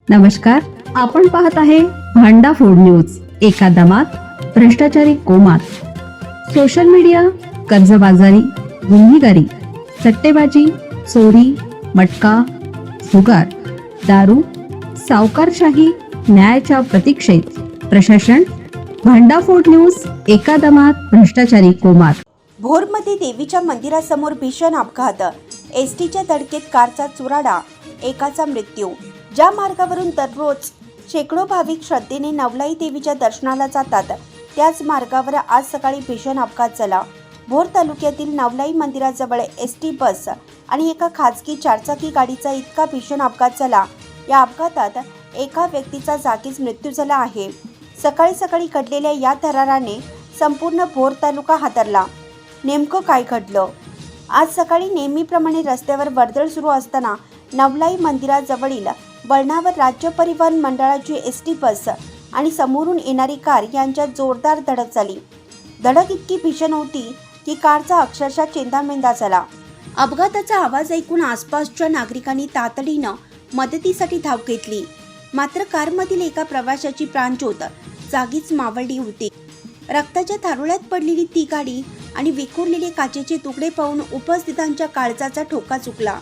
नमस्कार, आपण पाहत आहे भांडाफोड न्यूज. एका दमात भ्रष्टाचारी कोमात. सोशल मीडिया, कर्जबाजारी, गुन्हेगारी, सट्टेबाजी, चोरी, मटका, जुगार, दारू, सावकारशाही, न्यायाच्या प्रतीक्षेत प्रशासन. भांडाफोड न्यूज. एका दमात भ्रष्टाचारी कोमात. भोरमध्ये देवीच्या मंदिरासमोर भीषण अपघात. एसटीच्या धडकेत कारचा चुराडा, एकाचा मृत्यू. ज्या मार्गावरून दररोज शेकडो भाविक श्रद्धेने नवलाई देवीच्या दर्शनाला जातात, त्याच मार्गावर आज सकाळी भीषण अपघात झाला. भोर तालुक्यातील नवलाई मंदिराजवळ एसटी बस आणि एका खाजगी चारचाकी गाडीचा इतका भीषण अपघात झाला. या अपघातात एका व्यक्तीचा जागीच मृत्यू झाला आहे. सकाळी सकाळी घडलेल्या या थराराने संपूर्ण भोर तालुका हादरला. नेमकं काय घडलं? आज सकाळी नेहमीप्रमाणे रस्त्यावर वर्दळ सुरू असताना नवलाई मंदिराजवळील वळणावर राज्य परिवहन मंडळाची एसटी बस आणि समोरून येणारी कार यांच्यात जोरदार धडक झाली. धडक इतकी भीषण होती की कारचा अक्षरशः चेंदामेंदा झाला. अपघाताचा आवाज ऐकून आसपासच्या नागरिकांनी तातडीनं मदतीसाठी धाव घेतली. मात्र कारमधील एका प्रवाशाची प्राणज्योत जागीच मावळली होती. रक्ताच्या थारोळ्यात पडलेली ती गाडी आणि विखुरलेले काचेचे तुकडे पाहून उपस्थितांच्या काळजाचा ठोका चुकला.